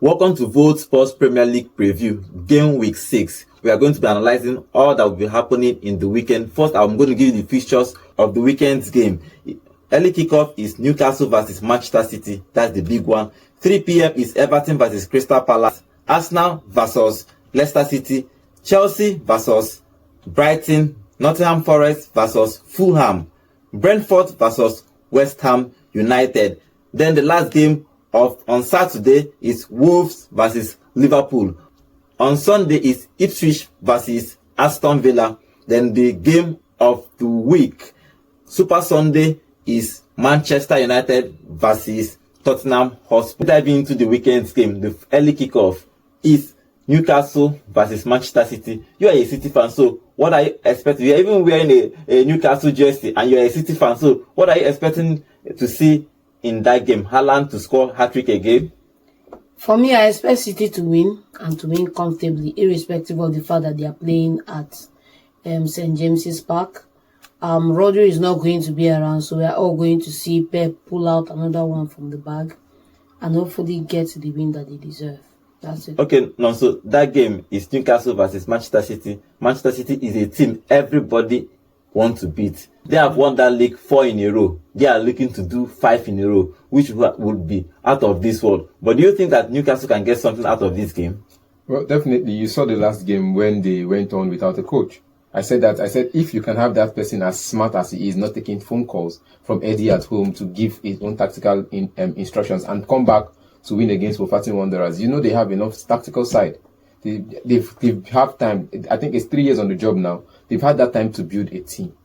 Welcome to Volt Sports Premier League Preview, Game Week 6. We are going to be analysing all that will be happening in the weekend. First, I'm going to give you the fixtures of the weekend's game. Early kickoff is Newcastle versus Manchester City. That's the big one. 3 p.m. is Everton versus Crystal Palace. Arsenal versus Leicester City. Chelsea versus Brighton. Nottingham Forest versus Fulham. Brentford versus Westham United. Then the last game on Saturday is Wolves versus Liverpool. On Sunday is Ipswich versus Aston Villa. Then the game of the week, Super Sunday, is Manchester United versus Tottenham Hotspur. Diving into the weekend's game, the early kickoff is Newcastle versus Manchester City. You are a City fan, so what are you expecting? You're even wearing a Newcastle jersey and you're a City fan, so what are you expecting to see in that game? Haaland to score hat-trick again? For me, I expect City to win and to win comfortably, irrespective of the fact that they are playing at St. James's Park. Rodri is not going to be around, so we are all going to see Pep pull out another one from the bag and hopefully get the win that they deserve. That's it. Okay, no, so that game is Newcastle versus Manchester City. Manchester City is a team everybody wants to beat. They have won that league 4 in a row. They are looking to do 5 in a row, which would be out of this world. But do you think that Newcastle can get something out of this game? Well, definitely. You saw the last game when they went on without a coach. I said if you can have that person as smart as he is, not taking phone calls from Eddie at home to give his own tactical instructions and come back to win against Wolverhampton Wanderers, you know they have enough tactical side. They've had time. I think it's 3 years on the job now. They've had that time to build a team.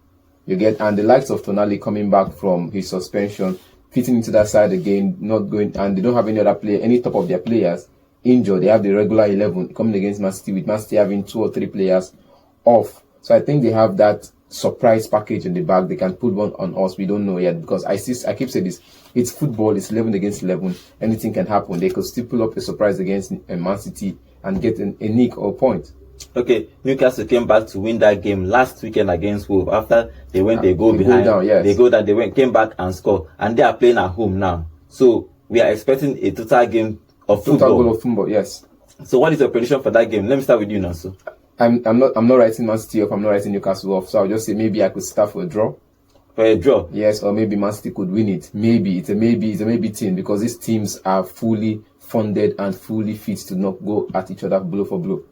You get, and the likes of Tonali coming back from his suspension, fitting into that side again, not going, and they don't have any other player, any top of their players injured. They have the regular 11 coming against Man City, with Man City having 2 or 3 players off. So I think they have that surprise package in the bag. They can put one on us. We don't know yet, because I keep saying this. It's football. It's 11 against 11. Anything can happen. They could still pull up a surprise against Man City and get a nick or point. Okay, Newcastle came back to win that game last weekend against Wolves. After they went, they go behind. Go down, yes. They go down. They came back and score, and they are playing at home now. So we are expecting a total game of football. Total goal of football, yes. So what is your prediction for that game? Let me start with you, Nansu. I'm not writing Man City off. I'm not writing Newcastle off. So I'll just say maybe I could start for a draw. For a draw? Yes, or maybe Man City could win it. Maybe it's a maybe team, because these teams are fully funded and fully fit to not go at each other blow for blow.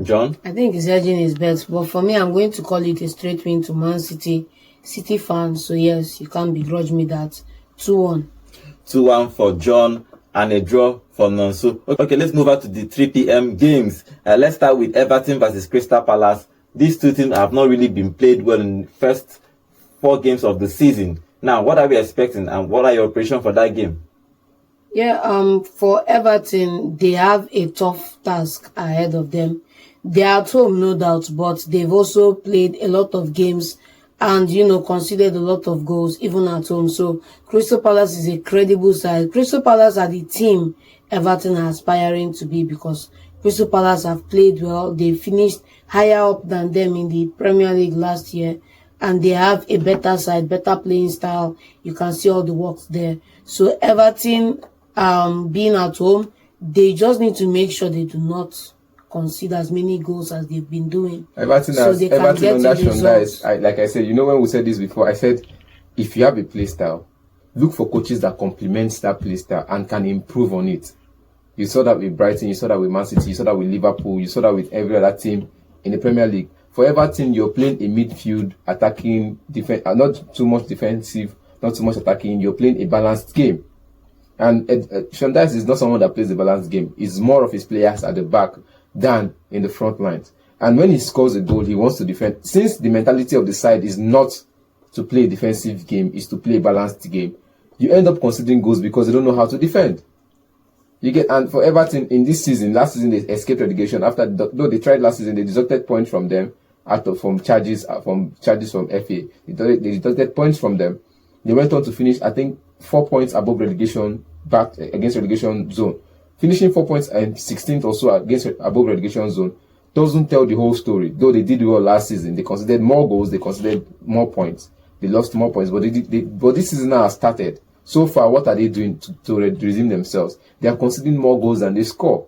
John? I think he's hedging his bets, but for me, I'm going to call it a straight win to Man City. City fans, so yes, you can't begrudge me that. 2-1. 2-1 for John and a draw for Nansu. Okay, let's move on to the 3 p.m. games. Let's start with Everton versus Crystal Palace. These two teams have not really been played well in the first 4 games of the season. Now, what are we expecting, and what are your predictions for that game? Yeah, for Everton, they have a tough task ahead of them. They are at home, no doubt, but they've also played a lot of games and, conceded a lot of goals, even at home. So, Crystal Palace is a credible side. Crystal Palace are the team Everton are aspiring to be, because Crystal Palace have played well. They finished higher up than them in the Premier League last year, and they have a better side, better playing style. You can see all the works there. So, Everton, being at home, they just need to make sure they do not concede as many goals as they've been doing. Everton under Shonda, like I said, when we said this before, I said, if you have a play style, look for coaches that complements that play style and can improve on it. You saw that with Brighton, you saw that with Man City, you saw that with Liverpool, you saw that with every other team in the Premier League. For Everton, you're playing a midfield, attacking, not too much defensive, not too much attacking. You're playing a balanced game. And Shonda is not someone that plays a balanced game. He's more of his players at the back than in the front lines. And when he scores a goal, he wants to defend. Since the mentality of the side is not to play a defensive game, is to play a balanced game, you end up conceding goals because they don't know how to defend. And for Everton in this season, last season they escaped relegation. Though they tried last season, they deducted points from them from charges from FA. They deducted points from them. They went on to finish, I think, 4 points above relegation, back against relegation zone. Finishing 4 points and 16th or so above relegation zone doesn't tell the whole story. Though they did well last season, they conceded more goals, they conceded more points, they lost more points. But this season now has started. So far, what are they doing to redeem themselves? They are conceding more goals than they score.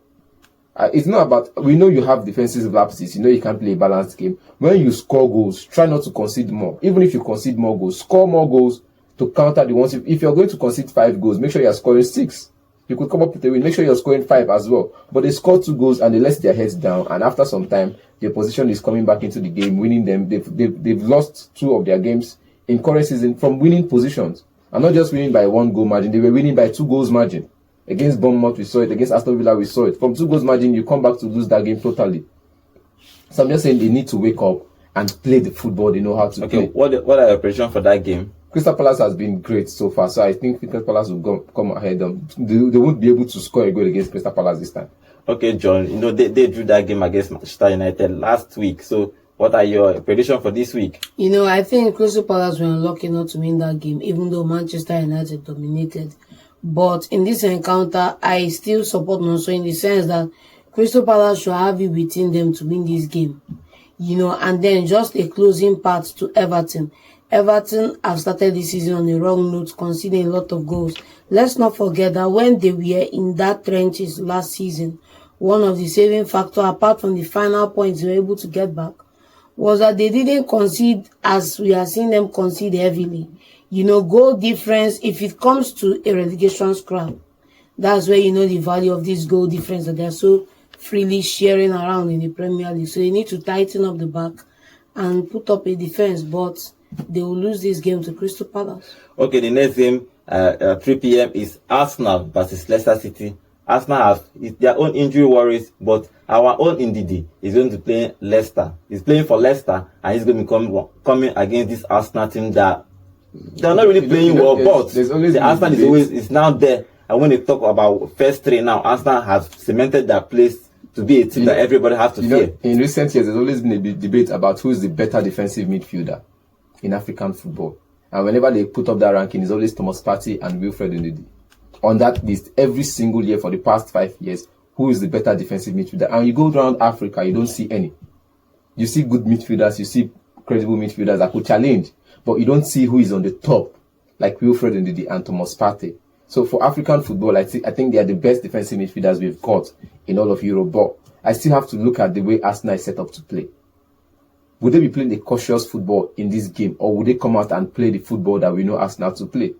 It's not about, we know you have defensive lapses, you know you can't play a balanced game. When you score goals, try not to concede more. Even if you concede more goals, score more goals to counter the ones. If you're going to concede 5 goals, make sure you're scoring 6. You could come up with a win, make sure you're scoring 5 as well. But they score 2 goals and they let their heads down, and after some time, the opposition is coming back into the game, winning them. They've lost 2 of their games in current season from winning positions. And not just winning by 1 goal margin, they were winning by 2 goals margin. Against Bournemouth, we saw it. Against Aston Villa, we saw it. From 2 goals margin, you come back to lose that game totally. So I'm just saying they need to wake up and play the football they know how to play. Okay, what are your predictions for that game? Crystal Palace has been great so far, so I think Crystal Palace will come ahead. They won't be able to score a goal against Crystal Palace this time. Okay, John, you know, they drew that game against Manchester United last week. So what are your predictions for this week? You know, I think Crystal Palace were unlucky not to win that game, even though Manchester United dominated. But in this encounter, I still support Nonso in the sense that Crystal Palace should have it within them to win this game. You know, and then just a closing part to Everton. Everton have started the season on a wrong note, conceding a lot of goals. Let's not forget that when they were in that trenches last season, one of the saving factors, apart from the final points they were able to get back, was that they didn't concede as we are seeing them concede heavily. You know, goal difference, if it comes to a relegation scrap, that's where you know the value of this goal difference that they're so freely sharing around in the Premier League. So they need to tighten up the back and put up a defense, but they will lose this game to Crystal Palace. Okay, the next game, 3 p.m. is Arsenal versus Leicester City. Arsenal have their own injury worries, but our own Ndidi is going to play Leicester. He's playing for Leicester, and he's going to be coming against this Arsenal team that they're not really playing well, but the Arsenal is now there. And when they talk about first 3 now, Arsenal has cemented their place to be a team that everybody has to fear. In recent years, there's always been a debate about who is the better defensive midfielder in African football. And whenever they put up that ranking, it's always Thomas Partey and Wilfred Ndidi. On that list, every single year for the past 5 years, who is the better defensive midfielder? And you go around Africa, you don't see any. You see good midfielders, you see credible midfielders that could challenge, but you don't see who is on the top, like Wilfred Ndidi and Thomas Partey. So for African football, I think they are the best defensive midfielders we've got in all of Europe. But I still have to look at the way Arsenal is set up to play. Would they be playing a cautious football in this game, or would they come out and play the football that we know Arsenal to play?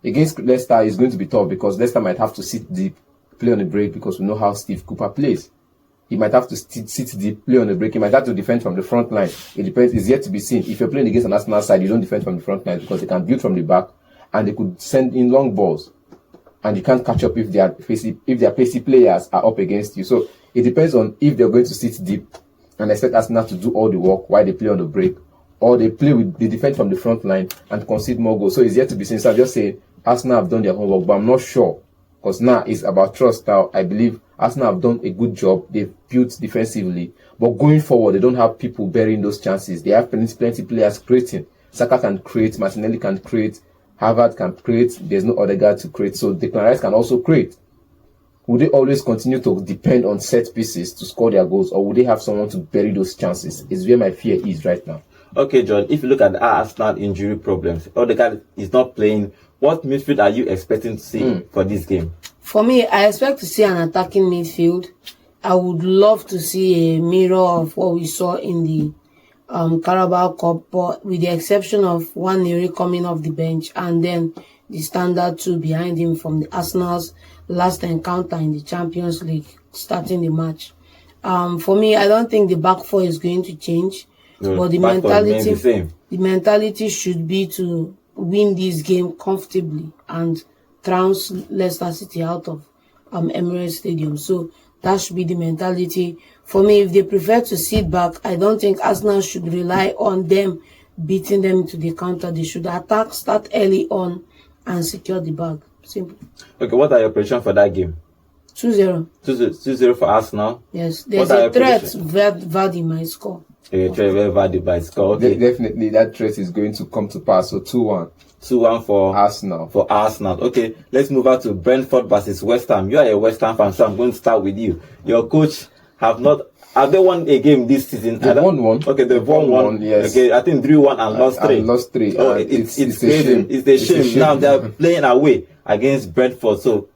Against Leicester, it's going to be tough because Leicester might have to sit deep, play on the break, because we know how Steve Cooper plays. He might have to sit deep, play on the break. He might have to defend from the front line. It depends. It's yet to be seen. If you're playing against an Arsenal side, you don't defend from the front line because they can build from the back and they could send in long balls. And you can't catch up if their pacey players are up against you. So it depends on if they're going to sit deep and expect Arsenal to do all the work while they play on the break, or they defend from the front line and concede more goals. So it's yet to be seen. So I'm just saying Arsenal have done their homework, but I'm not sure, because now it's about trust. Now I believe Arsenal have done a good job. They've built defensively, but going forward, they don't have people burying those chances. They have plenty players creating. Saka can create, Martinelli can create, Harvard can create. There's no other guy to create, so Declan Rice can also create. Would they always continue to depend on set pieces to score their goals, or would they have someone to bury those chances? Is where my fear is right now. Okay, John, if you look at our Arsenal injury problems, Odegaard is not playing. What midfield are you expecting to see for this game? For me, I expect to see an attacking midfield. I would love to see a mirror of what we saw in the Carabao Cup, but with the exception of Nwaneri coming off the bench and then the standard 2 behind him from the Arsenal's last encounter in the Champions League, starting the match. For me, I don't think the back 4 is going to change, but the mentality should be to win this game comfortably and trounce Leicester City out of Emirates Stadium. So that should be the mentality. For me, if they prefer to sit back, I don't think Arsenal should rely on them beating them into the counter. They should attack, start early on, and secure the bag. Simple. Okay, what are your predictions for that game? 2-0. 2-0 for Arsenal? Yes, there's a threat Vardy might score. Vardy might score. Okay. Definitely, that threat is going to come to pass. So 2-1. 2-1 for Arsenal. For Arsenal. Okay, let's move on to Brentford versus Westham. You are a Westham fan, so I'm going to start with you. Your coach have not Have they won a game this season? They won one. Okay, they've won one. Yes. Okay, I think 3-1 and lost 3. Lost 3. Oh, it's crazy. It's a shame. Now they're playing away against Brentford. So,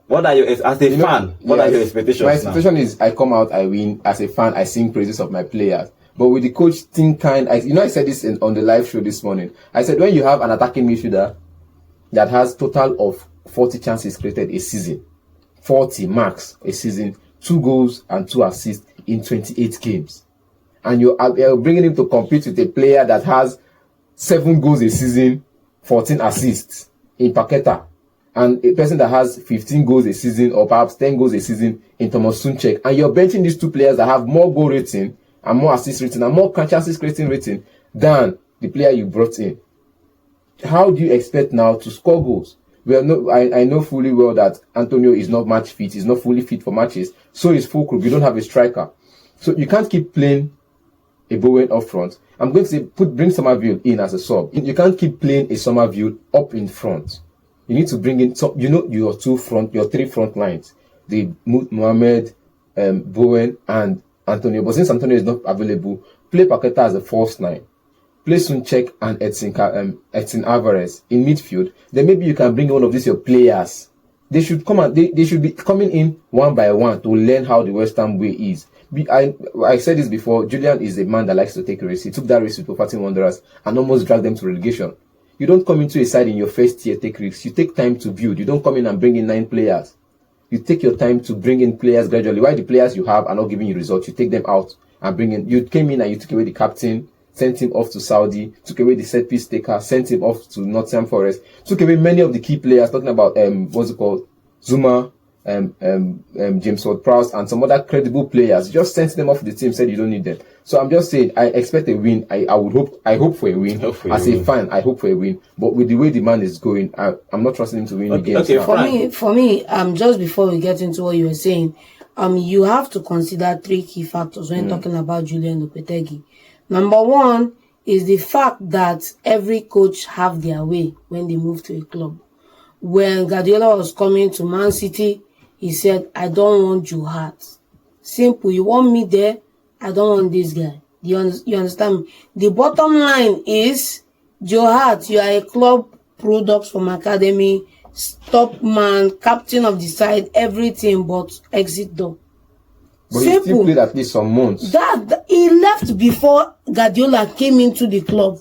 what are your, as a fan, what are your expectations? My expectation is I come out, I win. As a fan, I sing praises of my players. But with the coach think I said this on the live show this morning. I said when you have an attacking midfielder that has total of 40 chances created a season, 40 max a season, 2 goals and 2 assists in 28 games, and you're bringing him to compete with a player that has 7 goals a season, 14 assists in Paqueta, and a person that has 15 goals a season or perhaps 10 goals a season in Thomas Sunchek, and you're benching these 2 players that have more goal rating and more assist rating and more chances creating rating than the player you brought in. How do you expect now to score goals? Well, I know fully well that Antonio is not match fit. He's not fully fit for matches. So is Fulham. You don't have a striker. So you can't keep playing a Bowen up front. I'm going to say bring Somerville in as a sub. You can't keep playing a Somerville up in front. You need to bring in your 3 front lines. The Mohamed, Bowen and Antonio. But since Antonio is not available, play Paqueta as a false 9. Play Sunchek and Edson Alvarez in midfield. Then maybe you can bring one of these your players. They should come and they should be coming in one by one to learn how the Westham way is. I said this before. Julian is a man that likes to take risks. He took that risk with Wolverhampton Wanderers and almost dragged them to relegation. You don't come into a side in your first year take risks. You take time to build. You don't come in and bring in 9 players. You take your time to bring in players gradually. Why the players you have are not giving you results, you take them out and bring in. You came in and you took away the captain, sent him off to Saudi, took away the set piece taker, sent him off to Nottingham Forest, took away many of the key players, talking about Zuma, James Ward-Prowse, and some other credible players. Just sent them off the team, said you don't need them. So I'm just saying, I expect a win. I hope for a win. As a fan, I hope for a win. But with the way the man is going, I'm not trusting him to win the game. Okay, for me, just before we get into what you were saying, you have to consider 3 key factors when talking about Julian Lopetegui. Number 1 is the fact that every coach have their way when they move to a club. When Guardiola was coming to Man City, he said, I don't want Joe Hart. Simple. You want me there? I don't want this guy. You understand me? The bottom line is, Joe Hart, you are a club product from academy, top man, captain of the side, everything but exit door. But simple. He still played at least some months. That he left before Guardiola came into the club.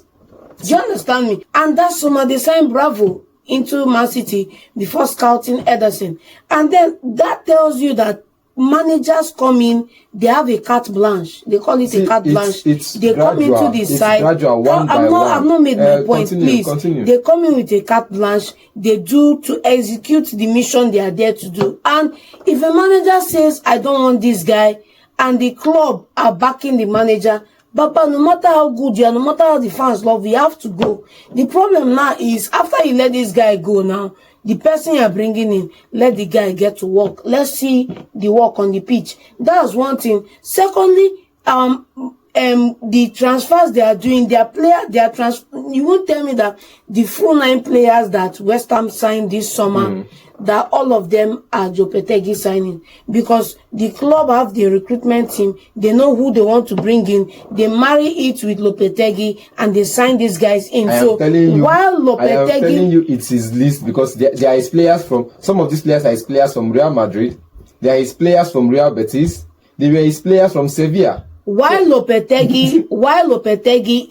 Do you understand me? And that's summer they signed Bravo into Man City before scouting Ederson. And then that tells you that managers come in, they have a carte blanche. They call it a carte blanche. They come into the side. I've not made my point, please. Continue. They come in with a carte blanche. They do to execute the mission they are there to do. And if a manager says, I don't want this guy, and the club are backing the manager, but no matter how good you are, no matter how the fans love you, have to go. The problem now is, after you let this guy go now, the person you're bringing in, let the guy get to work. Let's see the work on the pitch. That's one thing. Secondly, the transfers they are doing, you won't tell me that the full 9 players that Westham signed this summer, that all of them are Lopetegui signing, because the club have the recruitment team. They know who they want to bring in. They marry it with Lopetegui and they sign these guys in. So while Lopetegui, I am telling you, it's his list, because there is players from, some of these players are his players from Real Madrid. There are his players from Real Betis. They were his players from Sevilla. While Lopetegui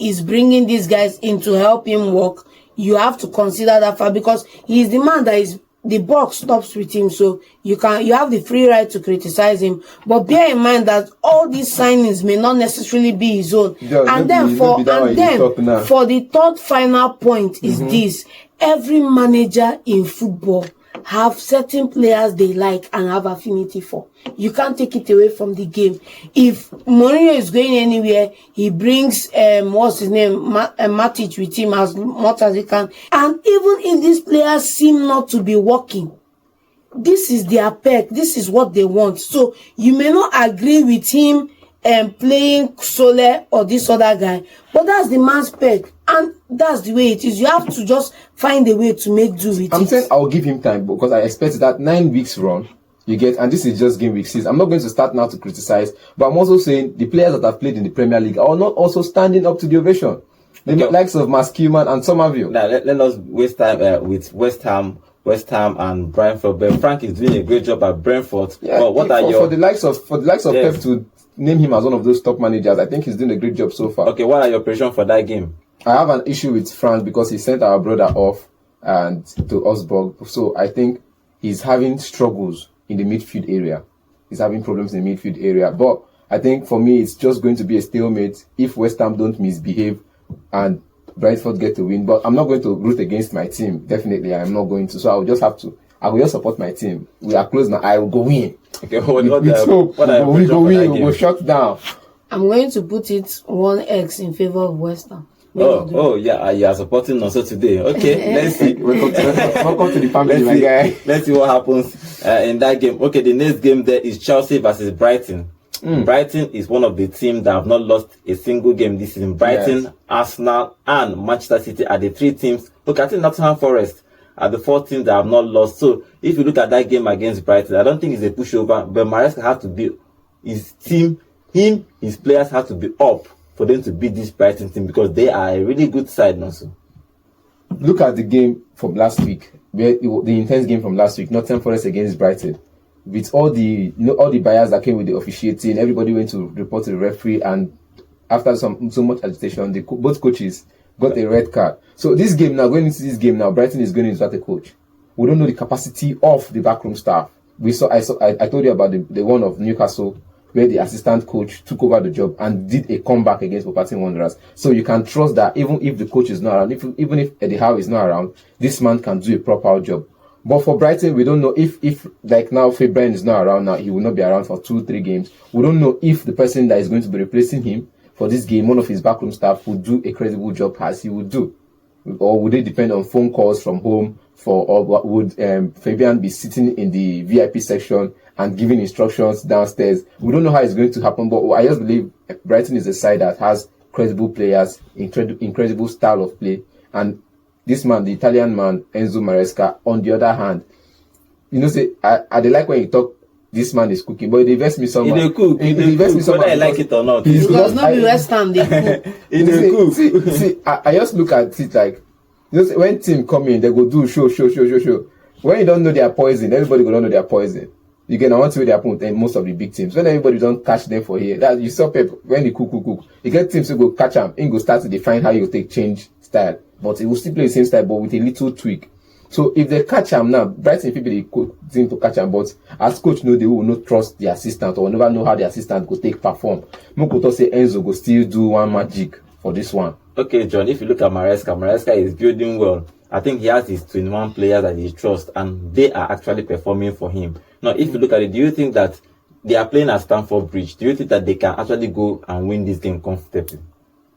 is bringing these guys in to help him work, you have to consider that fact, because he is the man that is, the buck stops with him, so you have the free right to criticize him. But bear in mind that all these signings may not necessarily be his own. For the third final point is this: every manager in football have certain players they like and have affinity for. You can't take it away from the game. If Mourinho is going anywhere, he brings Matic with him as much as he can. And even if these players seem not to be working, this is their peg. This is what they want. So you may not agree with him playing Sole or this other guy, but that's the man's peg, and that's the way it is. You have to just find a way to make do with it. I'm saying I'll give him time, because I expect that 9 weeks run, You get, and this is just game week 6. I'm not going to start now to criticize, but I'm also saying the players that have played in the Premier League are not also standing up to the ovation. The likes of Maskewman and Somerville. Now let us waste time with West Ham and Brentford. But Frank is doing a great job at Brentford. Yeah, but for the likes of Pep to name him as one of those top managers, I think he's doing a great job so far. Okay, what are your predictions for that game? I have an issue with Frank because he sent our brother off and to Augsburg. So I think he's having struggles in the midfield area. He's having problems in the midfield area. But I think for me, it's just going to be a stalemate if West Ham don't misbehave and Brentford get to win. But I'm not going to root against my team. Definitely, I'm not going to. So I will just support my team. We are close now. I will go win. Okay, we go win. We will shut down. I'm going to put it 1x in favor of West Ham. Yeah, you are supporting also today. Okay, let's see. Welcome to the family, my guy. Let's see what happens in that game. Okay, the next game there is Chelsea versus Brighton. Brighton is one of the teams that have not lost a single game this season. Brighton, Arsenal, and Manchester City are the 3 teams. Look, I think Nottingham Forest are the 4 teams that have not lost. So if you look at that game against Brighton, I don't think it's a pushover, but Maresca has to be his team. His players have to be up for them to beat this Brighton team because they are a really good side now. So look at the game from last week, the intense game from last week, Nottingham Forest against Brighton. With all the bias that came with the officiating, everybody went to report to the referee, and after so much agitation, both coaches got a red card. So this game now, going into this game now, Brighton is going to without a coach. We don't know the capacity of the backroom staff. I told you about the one of Newcastle, where the assistant coach took over the job and did a comeback against Wolverhampton Wanderers. So you can trust that even if the coach is not around, even if Eddie Howe is not around, this man can do a proper job. But for Brighton, we don't know if like now, Fabian is not around now, he will not be around for 2-3 games. We don't know if the person that is going to be replacing him for this game, one of his backroom staff, will do a credible job as he would do. Or would it depend on phone calls from home, or would Fabian be sitting in the VIP section and giving instructions downstairs? We don't know how it's going to happen, but I just believe Brighton is a side that has credible players, incredible style of play, and this man, the Italian man, Enzo Maresca, on the other hand, I like when you talk, this man is cooking, but it invests me so much. He cook. Whether I like it or not. Because not be West Ham, they cook. See, I just look at it like, when team come in, they go do show. When you don't know their poison, everybody go don't know their poison. You can want to where they happen with most of the big teams. When everybody don't catch them for here, that you saw Pep when they cook. You get teams who go catch them, and go start to define how you take change style. But it will still play the same style, but with a little tweak. So if they catch him now, Brighton people they seem to catch him, but as coach know they will not trust the assistant or never know how the assistant go take perform. Mokoto say Enzo go still do one magic for this one. Okay, John, if you look at Maresca is building well. I think he has his 21 players that he trusts, and they are actually performing for him. Now, if you look at it, do you think that they are playing at Stamford Bridge? Do you think that they can actually go and win this game comfortably?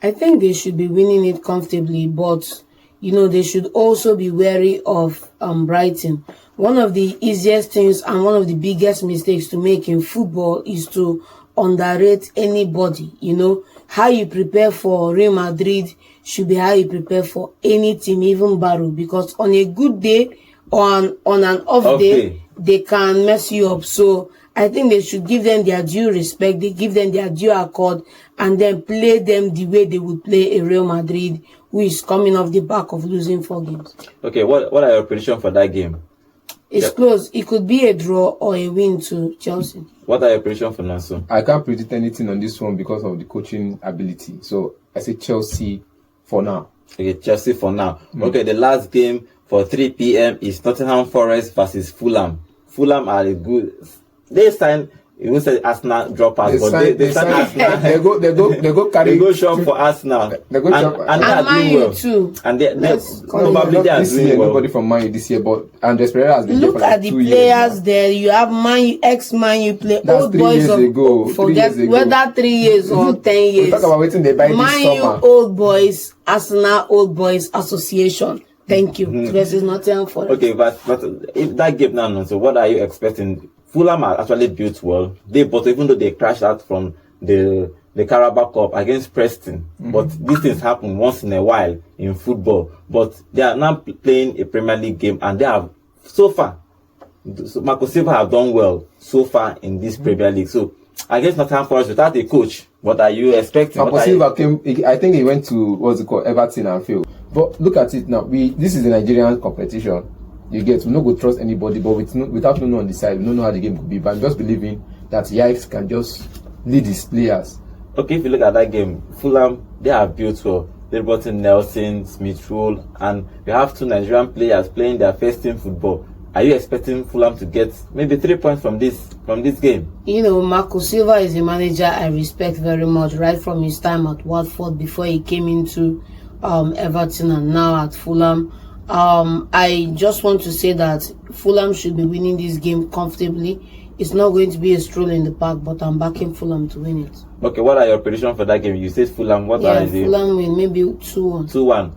I think they should be winning it comfortably, but they should also be wary of Brighton. One of the easiest things and one of the biggest mistakes to make in football is to underrate anybody. How you prepare for Real Madrid should be how you prepare for any team, even Barrow, because on a good day or on an off day, they can mess you up. So I think they should give them their due respect, they give them their due accord, and then play them the way they would play a Real Madrid who is coming off the back of losing 4 games. Okay, what are your predictions for that game? It's close. It could be a draw or a win to Chelsea. What are your predictions for Nansu? I can't predict anything on this one because of the coaching ability. So I say Chelsea for now. Okay, Chelsea for now. Okay, the last game for 3 p.m. is Nottingham Forest versus Fulham. Fulham are a good. They signed. You will say Arsenal droppers, but they sign Arsenal. They go carry. They go shop for Arsenal. They go shop, and they are doing well too. And they probably they are doing well. Nobody from Man U this year, but Andres Pereira has been. Look at the players there. You have ex-Man U play. That's old 3 boys years ago. Forget 3 years ago. Whether 3 years or 10 years. We talk about waiting they buy this summer. Man U old boys, Arsenal old boys association. Thank you. Versus Nottingham Forest. Okay, but if that game now, so what are you expecting? Fulham are actually built well. But even though they crashed out from the Carabao Cup against Preston, but these things happen once in a while in football. But they are now playing a Premier League game, and they have so far So Marco Silva have done well so far in this Premier League. So against Nottingham Forest without a coach, what are you expecting? Marco Silva came. I think he went to what's it called, Everton, and failed. But look at it now. This is a Nigerian competition. You get, we not go trust anybody, but without knowing on the side, we don't know how the game could be. But I'm just believing that Yikes can just lead his players. Okay, if you look at that game, Fulham, they have built well. They brought in Nelson, Smith Rowe, and we have 2 Nigerian players playing their first team football. Are you expecting Fulham to get maybe 3 points from this game? You know, Marco Silva is a manager I respect very much, right from his time at Watford before he came into Everton and now at Fulham. I just want to say that Fulham should be winning this game comfortably. It's not going to be a stroll in the park, but I'm backing Fulham to win it. Okay, what are your predictions for that game? You said Fulham. Fulham win, maybe 2-1. 2-1.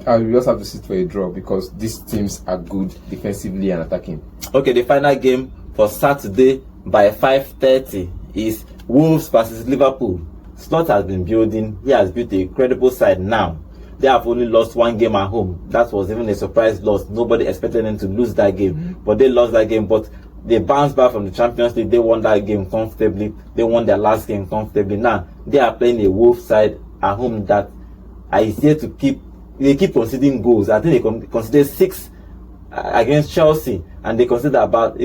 I will just have to sit for a draw because these teams are good defensively and attacking. Okay, the final game for Saturday by 5:30 is Wolves versus Liverpool. Slot has been building. He has built a credible side now. They have only lost 1 game at home. That was even a surprise loss. Nobody expected them to lose that game, but they lost that game. But they bounced back from the Champions League. They won that game comfortably. They won their last game comfortably. Now they are playing a Wolves side at home that is here to keep. They keep conceding goals. I think they conceded 6 against Chelsea, and they conceded about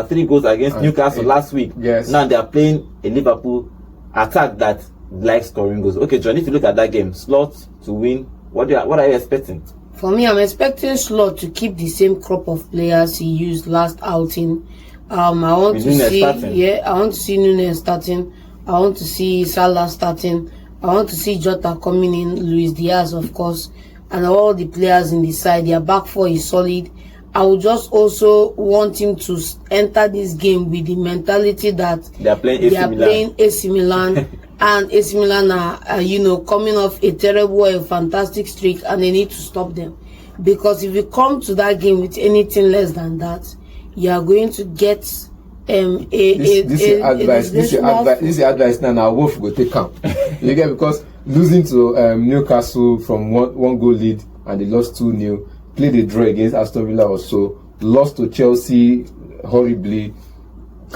3 goals against Newcastle last week. Yes. Now they are playing a Liverpool attack that likes scoring goals. Okay, John, if you look at that game, Slot to win, what are you expecting? For me, I'm expecting Slot to keep the same crop of players he used last outing. I want to see Nunes starting. I want to see Salah starting. I want to see Jota coming in, Luis Diaz, of course, and all the players in the side. Their back four is solid. I would just also want him to enter this game with the mentality that they are playing AC Milan and AC Milan are coming off a terrible, a fantastic streak, and they need to stop them. Because if you come to that game with anything less than that, you are going to get this is advice now. Wolf go take camp. You get, because losing to Newcastle from one goal lead and they lost 2-0. Played a draw against Aston Villa also, lost to Chelsea horribly.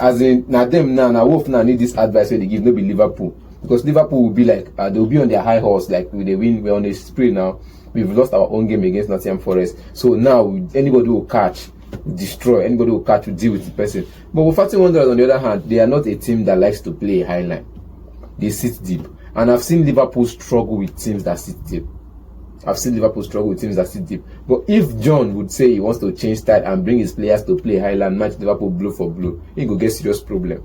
As in, now Wolf now need this advice where they give, no be Liverpool. Because Liverpool will be like, they'll be on their high horse, like with the win, we're on a spree now. We've lost our own game against Nottingham Forest. So now, anybody will catch, destroy, anybody will catch, will deal with the person. But Wolverhampton Wanderers, on the other hand, they are not a team that likes to play a high line. They sit deep. And I've seen Liverpool struggle with teams that sit deep. But if John would say he wants to change style and bring his players to play Highland match Liverpool blow for blow, he go get serious problem.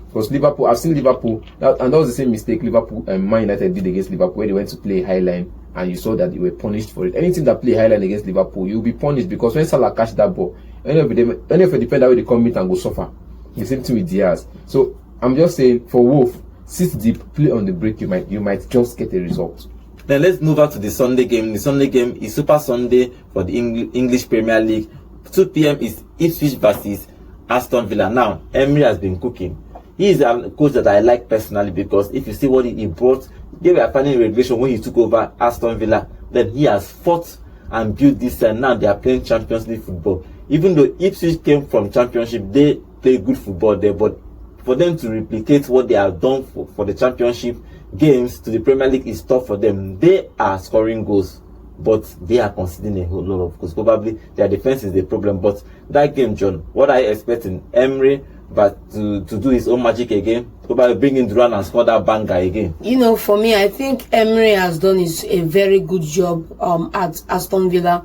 Because Liverpool, I've seen Liverpool, and that was the same mistake Liverpool and Man United did against Liverpool, where they went to play Highline and you saw that they were punished for it. Anything that play Highline against Liverpool, you'll be punished, because when Salah catch that ball, any of the defender they come meet and go suffer. The same thing with Diaz. So I'm just saying, for Wolf, sit deep, play on the break, you might just get a result. Then let's move on to the Sunday game. The Sunday game is Super Sunday for the English Premier League. 2 p.m. is Ipswich versus Aston Villa. Now, Emery has been cooking. He is a coach that I like personally, because if you see what he brought, they were finding regulation when he took over Aston Villa. Then he has fought and built this, and now they are playing Champions League football. Even though Ipswich came from Championship, they play good football there, but for them to replicate what they have done for the Championship games to the Premier League is tough for them. They are scoring goals, but they are conceding a whole lot of goals. Probably their defense is the problem. But that game, John, what are you expecting? Emery but to do his own magic again? Probably bring in Duran and score that banger again. For me, I think Emery has done a very good job at Aston Villa.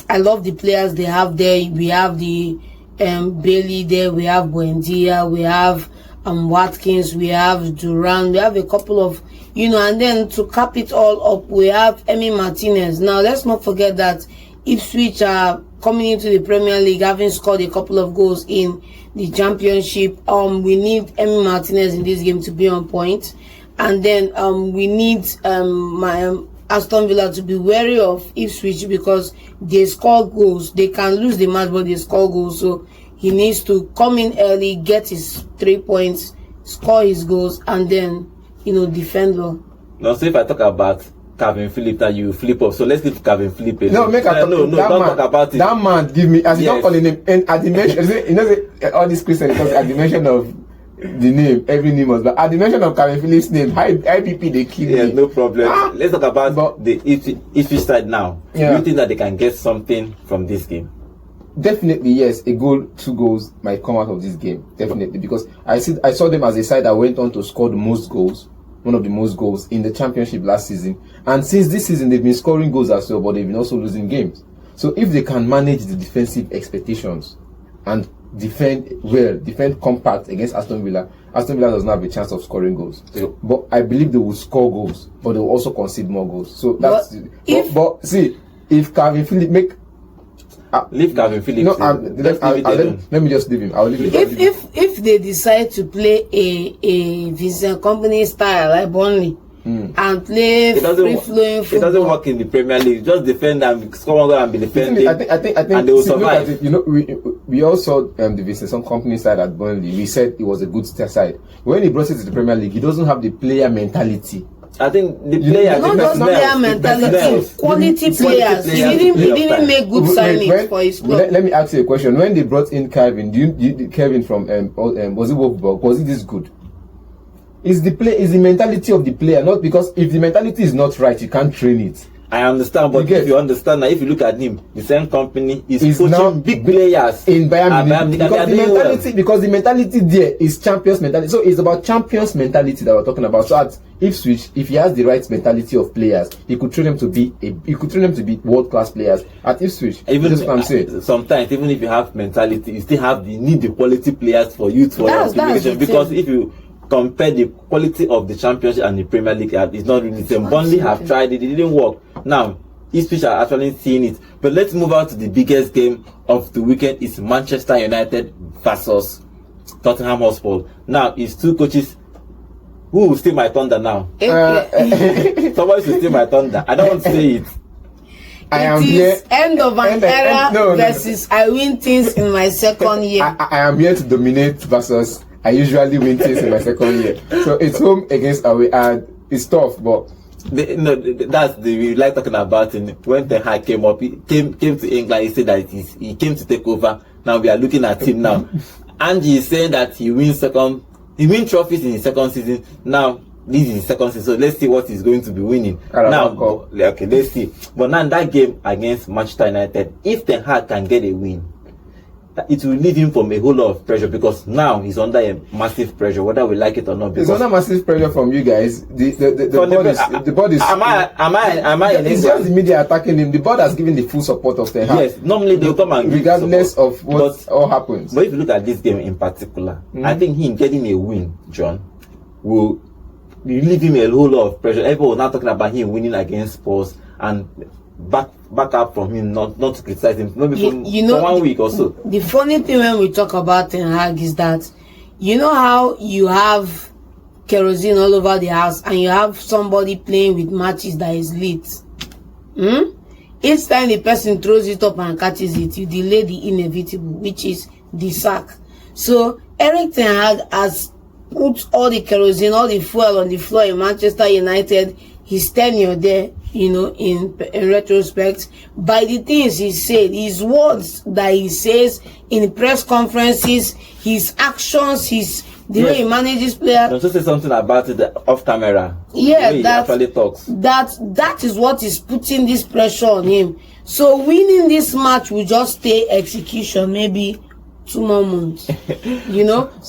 I love the players they have there. We have the Bailey there, we have Buendia, we have Watkins, we have Duran, we have a couple of, and then to cap it all up, we have Emi Martinez. Now, let's not forget that Ipswich are coming into the Premier League, having scored a couple of goals in the Championship. We need Emi Martinez in this game to be on point. And then we need Aston Villa to be wary of Ipswich, because they score goals. They can lose the match, but they score goals. So he needs to come in early, get his 3 points, score his goals, and then, defend well. Now, so if I talk about Calvin Phillips that you flip off. So let's leave Calvin Phillips alone. No, make a talk. Don't talk about it. That man give me, as you don't call him, and at the mention, all these Christians, because at the mention of the name, every name was, but at the mention of Calvin Phillips' name, IPP, they kill me. No problem. Let's talk about the Ipswich side now. Yeah. Do you think that they can get something from this game? Definitely, yes. A goal, 2 goals might come out of this game. Definitely, because I saw them as a side that went on to score the most goals, one of the most goals in the championship last season. And since this season, they've been scoring goals as well, but they've been also losing games. So if they can manage the defensive expectations and defend compact against Aston Villa does not have a chance of scoring goals. But I believe they will score goals, but they will also concede more goals. So that's but see, if Calvin Phillips leave Calvin Phillips. No, let me just leave him. I'll leave him. If they decide to play a Vincent Kompany style like Burnley and play free flowing football, it doesn't work in the Premier League. Just defend and score one goal and be defending. I think and they will survive. We all saw the Vincent Kompany side at Burnley. We said it was a good side. When he brought it to the Premier League, he doesn't have the player mentality. I think the players, not just player mentality, quality players. He didn't make good signings for his club. Let me ask you a question. When they brought in Kevin, Kevin from was it Wolfsburg? Was it this good? Is the mentality of the player, not because if the mentality is not right, you can't train it. I understand, but if you understand that, if you look at him, the same company is coaching big players in Bayern Munich because the mentality there is champions mentality. So it's about champions mentality that we're talking about. So at Ipswich, if he has the right mentality of players, he could train them to be world class players at Ipswich. Even that's what I'm saying. Sometimes, even if you have mentality, you still need the quality players for you to optimization. Because if you compare the quality of the Championship and the Premier League, it's not really the same. Burnley have tried it didn't work. Now, Ipswich are actually seeing it. But let's move on to the biggest game of the weekend. It's Manchester United versus Tottenham Hotspur. Now, it's 2 coaches. Who will steal my thunder now? Somebody should steal my thunder. I don't want to say it. It is end of an era versus I win things in my second year. I am here to dominate versus I usually win things in my second year. So it's home against away, and it's tough, but we like talking about it. When Ten Hag came to England, he said that he came to take over. Now we are looking at him now. Angie is saying that he wins trophies in his second season. Now this is his second season, so let's see what he's going to be winning. Okay, let's see. But now that game against Manchester United, if Ten Hag can get a win, it will leave him from a whole lot of pressure, because now he's under a massive pressure, whether we like it or not. He's under massive pressure from you guys. The board is. Am I? It's just the media attacking him. The board has given the full support of Ten Hag. Yes, normally they'll come and regardless of what all happens. But if you look at this game in particular, I think him getting a win, John, will leave him a whole lot of pressure. Everyone was now talking about him winning against Spurs, and back up from him, not to criticize him, maybe for 1 week or so. The funny thing when we talk about Ten Hag is that, you know how you have kerosene all over the house and you have somebody playing with matches that is lit. Each time the person throws it up and catches it, you delay the inevitable, which is the sack. So Eric Ten Hag has put all the kerosene, all the fuel on the floor in Manchester United. His tenure there, in retrospect, by the things he said, his words that he says in press conferences, his actions, the way he manages players. Don't you say something about it off camera? Yeah, that actually talks. That is what is putting this pressure on him. So winning this match will just stay execution, maybe 2 more months.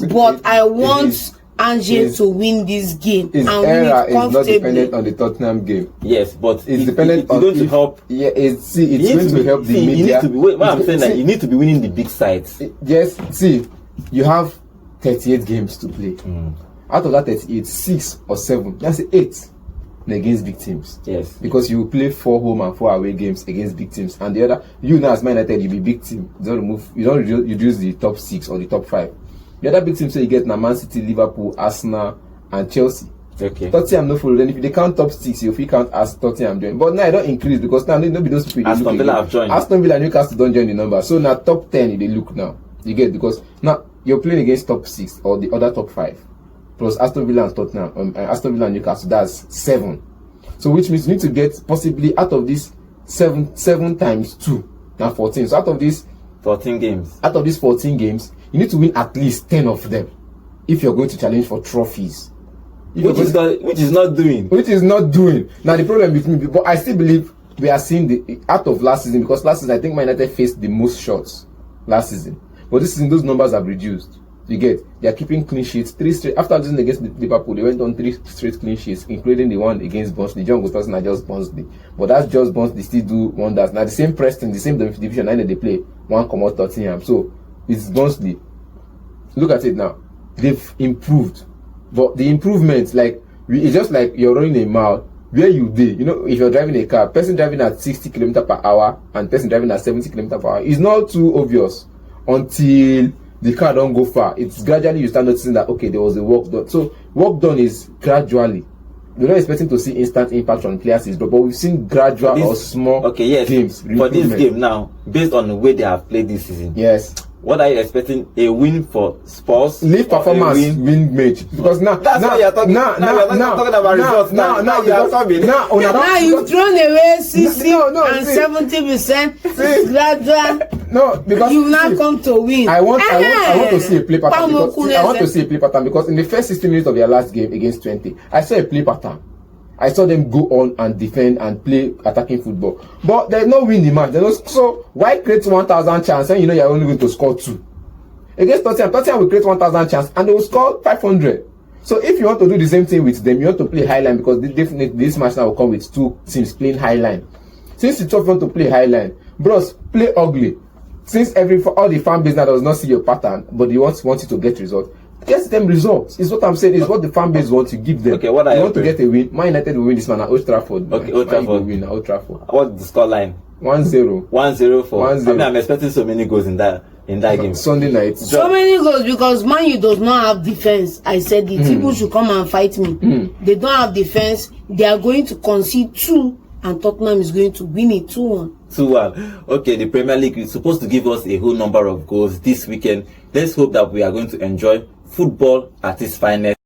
But I want Angie to win this game. His and era win it is not dependent on the Tottenham game. Yes, but it's dependent on going to help. Yeah, it's going to help the media. I'm saying that you need to be winning the big sides. Yes, see, you have 38 games to play. Out of that 38, 6 or 7, that's 8 against big teams. Yes, because you play 4 home and 4 away games against big teams, and the other, you now as Man United, you be big team. You don't reduce the top 6 or the top 5. The other big teams you get now Man City, Liverpool, Arsenal, and Chelsea. Okay. Tottenham no follow. Then if they count top 6, if you count as Tottenham join. But now I don't increase because now nobody those people. Aston Villa have joined. Aston Villa and Newcastle don't join the number. So now top 10 they look now. You get, because now you're playing against top 6 or the other top 5. Plus Aston Villa and Tottenham, Aston Villa and Newcastle, that's 7. So which means you need to get possibly out of this 7 times 2 and 14. So out of these 14 games, you need to win at least 10 of them if you're going to challenge for trophies. Which is not doing. Now the problem with me, but I still believe we are seeing the out of last season, because last season I think Man United faced the most shots last season. But this season those numbers have reduced. You get, they are keeping clean sheets. 3 straight after losing against Liverpool, they went on 3 straight clean sheets, including the one against Barnsley. John Gutterson are just Barnsley, but that's just Barnsley still do wonders. Now the same Preston, the same division, and they play one come out Tottenham. So it's Barnsley. Look at it now. They've improved, but the improvement, like it's just like you're running a mile. Where you did, you know, if you're driving a car, person driving at 60 km/h and person driving at 70 km/h, it's not too obvious until the car don't go far. It's gradually you start noticing that okay, there was a work done. So work done is gradually. We're not expecting to see instant impact on players, but we've seen gradual or small games. For this game now, based on the way they have played this season, yes. What are you expecting? A win for Spurs? Leave performance, win match. Because now you're talking about results. Now you've thrown away 60 and 70% gradual. No, because you now come to win. I want to see a play pattern. Because in the first 60 minutes of their last game against 20, I saw a play pattern. I saw them go on and defend and play attacking football. But there's no win the match. So why create 1,000 chance and you know you're only going to score 2? Against Tottenham will create 1,000 chance and they will score 500. So if you want to do the same thing with them, you want to play high line, because definitely this match now will come with 2 teams playing high line. Since you want to play high line, bros, play ugly. Since all the fan base now does not see your pattern, but they want you to get results. Get them results. Is what I'm saying. Is what the fan base wants to give them. Okay, what I want to get a win. Man United will win this man at Old Trafford. Okay, Old Trafford will win at Old Trafford. What's the score line? 1-0. 1-0 for. 1-0. I mean, I'm expecting so many goals in that game. Sunday night. So many goals because Man U does not have defense. I said the people should come and fight me. They don't have defense. They are going to concede 2, and Tottenham is going to win it 2-1. 2-1. Okay, the Premier League is supposed to give us a whole number of goals this weekend. Let's hope that we are going to enjoy football at its finest.